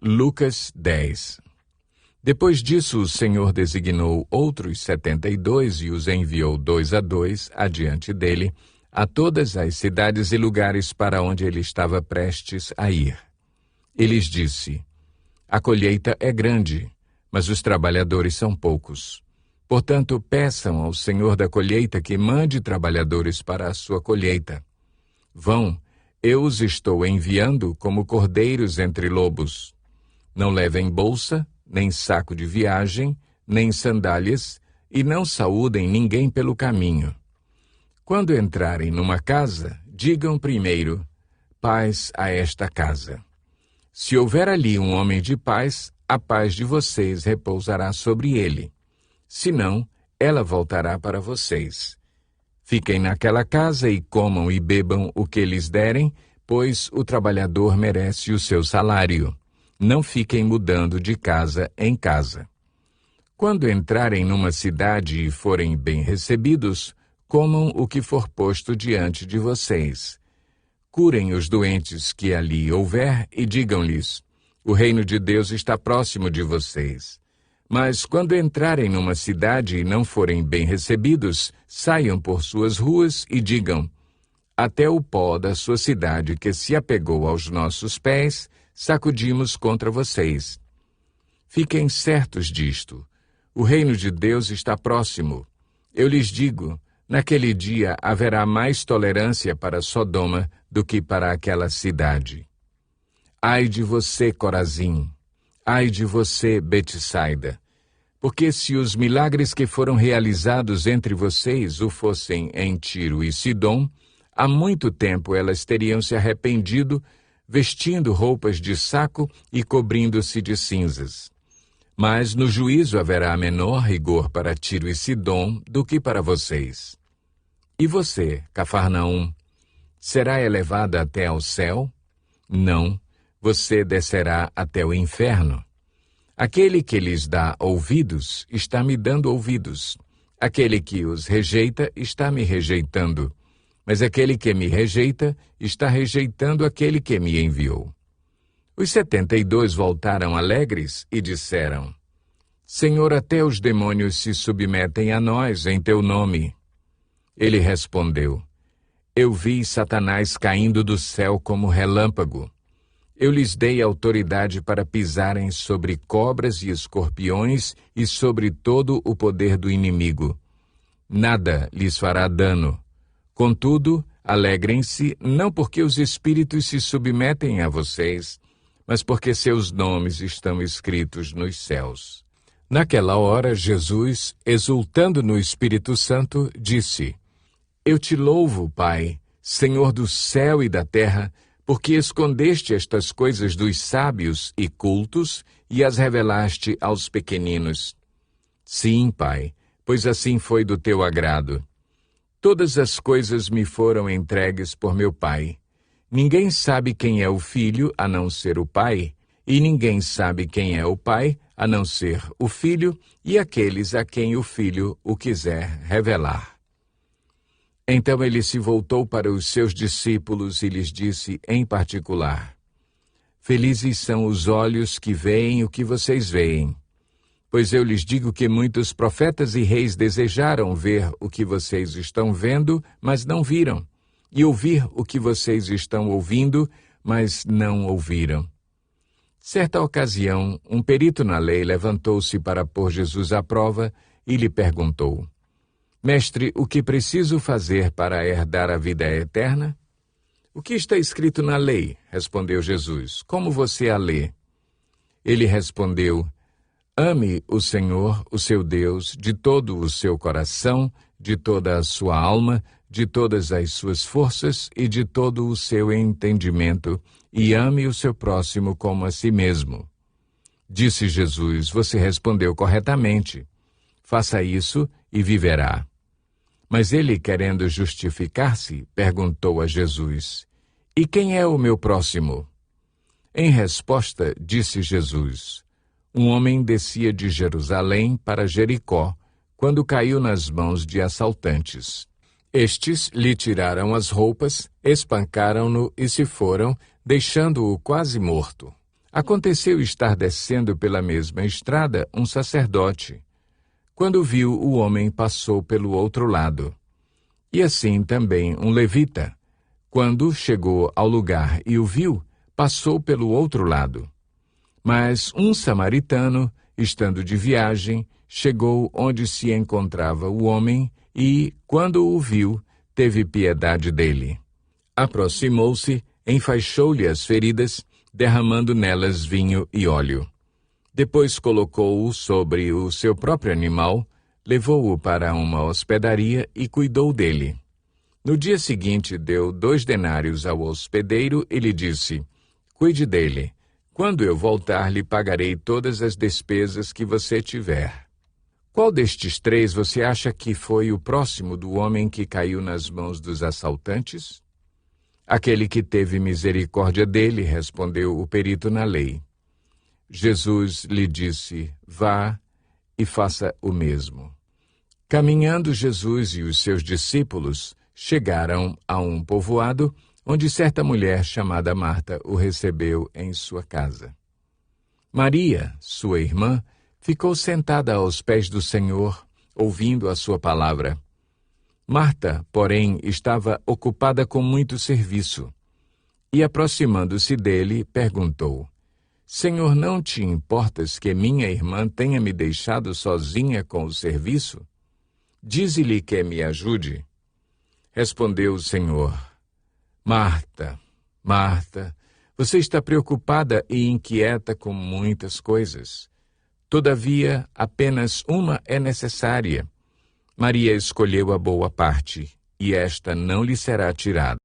Lucas 10. Depois disso, o Senhor designou outros 72 e os enviou 2 a 2 adiante dele, a todas as cidades e lugares para onde ele estava prestes a ir. Ele lhes disse: A colheita é grande, mas os trabalhadores são poucos. Portanto, peçam ao Senhor da colheita que mande trabalhadores para a sua colheita. Vão, eu os estou enviando como cordeiros entre lobos. Não levem bolsa, nem saco de viagem, nem sandálias, e não saúdem ninguém pelo caminho. Quando entrarem numa casa, digam primeiro: paz a esta casa. Se houver ali um homem de paz, a paz de vocês repousará sobre ele. Se não, ela voltará para vocês. Fiquem naquela casa e comam e bebam o que lhes derem, pois o trabalhador merece o seu salário. Não fiquem mudando de casa em casa. Quando entrarem numa cidade e forem bem recebidos, comam o que for posto diante de vocês. Curem os doentes que ali houver e digam-lhes: o reino de Deus está próximo de vocês. Mas quando entrarem numa cidade e não forem bem recebidos, saiam por suas ruas e digam: até o pó da sua cidade que se apegou aos nossos pés, sacudimos contra vocês. Fiquem certos disto: o reino de Deus está próximo. Eu lhes digo, naquele dia haverá mais tolerância para Sodoma do que para aquela cidade. Ai de você, Corazim! Ai de você, Betsaida! Porque se os milagres que foram realizados entre vocês o fossem em Tiro e Sidom, há muito tempo elas teriam se arrependido, vestindo roupas de saco e cobrindo-se de cinzas. Mas no juízo haverá menor rigor para Tiro e Sidom do que para vocês. E você, Cafarnaum, será elevada até ao céu? Não, você descerá até o inferno. Aquele que lhes dá ouvidos, está me dando ouvidos. Aquele que os rejeita, está me rejeitando. Mas aquele que me rejeita, está rejeitando aquele que me enviou. Os 72 voltaram alegres e disseram: Senhor, até os demônios se submetem a nós em teu nome. Ele respondeu: Eu vi Satanás caindo do céu como relâmpago. Eu lhes dei autoridade para pisarem sobre cobras e escorpiões e sobre todo o poder do inimigo. Nada lhes fará dano. Contudo, alegrem-se, não porque os espíritos se submetem a vocês, mas porque seus nomes estão escritos nos céus. Naquela hora, Jesus, exultando no Espírito Santo, disse: Eu te louvo, Pai, Senhor do céu e da terra, porque escondeste estas coisas dos sábios e cultos e as revelaste aos pequeninos. Sim, Pai, pois assim foi do teu agrado. Todas as coisas me foram entregues por meu Pai. Ninguém sabe quem é o Filho, a não ser o Pai, e ninguém sabe quem é o Pai, a não ser o Filho, e aqueles a quem o Filho o quiser revelar. Então ele se voltou para os seus discípulos e lhes disse em particular: Felizes são os olhos que veem o que vocês veem. Pois eu lhes digo que muitos profetas e reis desejaram ver o que vocês estão vendo, mas não viram, e ouvir o que vocês estão ouvindo, mas não ouviram. Certa ocasião, um perito na lei levantou-se para pôr Jesus à prova e lhe perguntou: Mestre, o que preciso fazer para herdar a vida eterna? O que está escrito na lei? Respondeu Jesus. Como você a lê? Ele respondeu: Ame o Senhor, o seu Deus, de todo o seu coração, de toda a sua alma, de todas as suas forças e de todo o seu entendimento, e ame o seu próximo como a si mesmo. Disse Jesus: Você respondeu corretamente. Faça isso e viverá. Mas ele, querendo justificar-se, perguntou a Jesus: E quem é o meu próximo? Em resposta, disse Jesus: Um homem descia de Jerusalém para Jericó, quando caiu nas mãos de assaltantes. Estes lhe tiraram as roupas, espancaram-no e se foram, deixando-o quase morto. Aconteceu estar descendo pela mesma estrada um sacerdote. Quando viu o homem, passou pelo outro lado. E assim também um levita. Quando chegou ao lugar e o viu, passou pelo outro lado. Mas um samaritano, estando de viagem, chegou onde se encontrava o homem e, quando o viu, teve piedade dele. Aproximou-se, enfaixou-lhe as feridas, derramando nelas vinho e óleo. Depois colocou-o sobre o seu próprio animal, levou-o para uma hospedaria e cuidou dele. No dia seguinte, deu 2 denários ao hospedeiro e lhe disse: cuide dele. Quando eu voltar, lhe pagarei todas as despesas que você tiver. Qual destes 3 você acha que foi o próximo do homem que caiu nas mãos dos assaltantes? Aquele que teve misericórdia dele, respondeu o perito na lei. Jesus lhe disse: vá e faça o mesmo. Caminhando, Jesus e os seus discípulos chegaram a um povoado onde certa mulher chamada Marta o recebeu em sua casa. Maria, sua irmã, ficou sentada aos pés do Senhor, ouvindo a sua palavra. Marta, porém, estava ocupada com muito serviço. E, aproximando-se dele, perguntou: Senhor, não te importas que minha irmã tenha me deixado sozinha com o serviço? Dize-lhe que me ajude. Respondeu o Senhor: Marta, Marta, você está preocupada e inquieta com muitas coisas. Todavia, apenas uma é necessária. Maria escolheu a boa parte, e esta não lhe será tirada.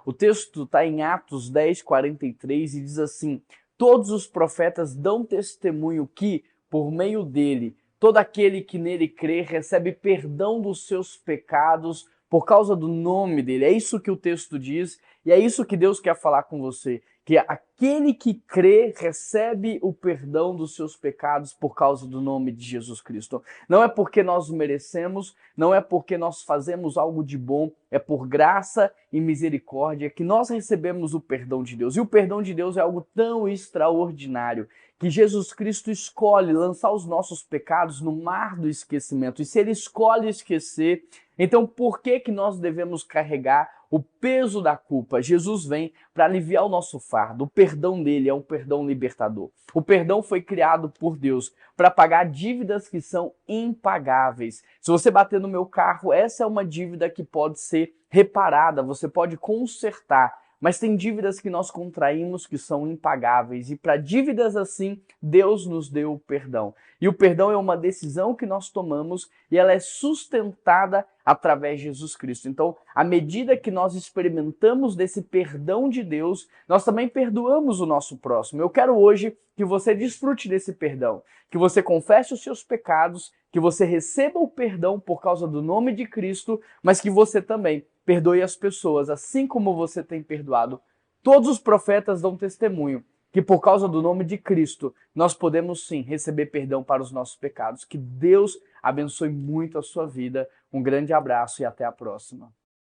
O texto está em Atos 10, 43 e diz assim: todos os profetas dão testemunho que, por meio dele, todo aquele que nele crê recebe perdão dos seus pecados por causa do nome dele. É isso que o texto diz e é isso que Deus quer falar com você. Que aquele que crê recebe o perdão dos seus pecados por causa do nome de Jesus Cristo. Não é porque nós merecemos, não é porque nós fazemos algo de bom, é por graça e misericórdia que nós recebemos o perdão de Deus. E o perdão de Deus é algo tão extraordinário que Jesus Cristo escolhe lançar os nossos pecados no mar do esquecimento. E se ele escolhe esquecer, então por que nós devemos carregar o peso da culpa? Jesus vem para aliviar o nosso fardo. O perdão dele é um perdão libertador. O perdão foi criado por Deus para pagar dívidas que são impagáveis. Se você bater no meu carro, essa é uma dívida que pode ser reparada, você pode consertar. Mas tem dívidas que nós contraímos que são impagáveis. E para dívidas assim, Deus nos deu o perdão. E o perdão é uma decisão que nós tomamos e ela é sustentada através de Jesus Cristo. Então, à medida que nós experimentamos desse perdão de Deus, nós também perdoamos o nosso próximo. Eu quero hoje que você desfrute desse perdão, que você confesse os seus pecados, que você receba o perdão por causa do nome de Cristo, mas que você também perdoe as pessoas, assim como você tem perdoado. Todos os profetas dão testemunho que por causa do nome de Cristo, nós podemos sim receber perdão para os nossos pecados. Que Deus abençoe muito a sua vida. Um grande abraço e até a próxima.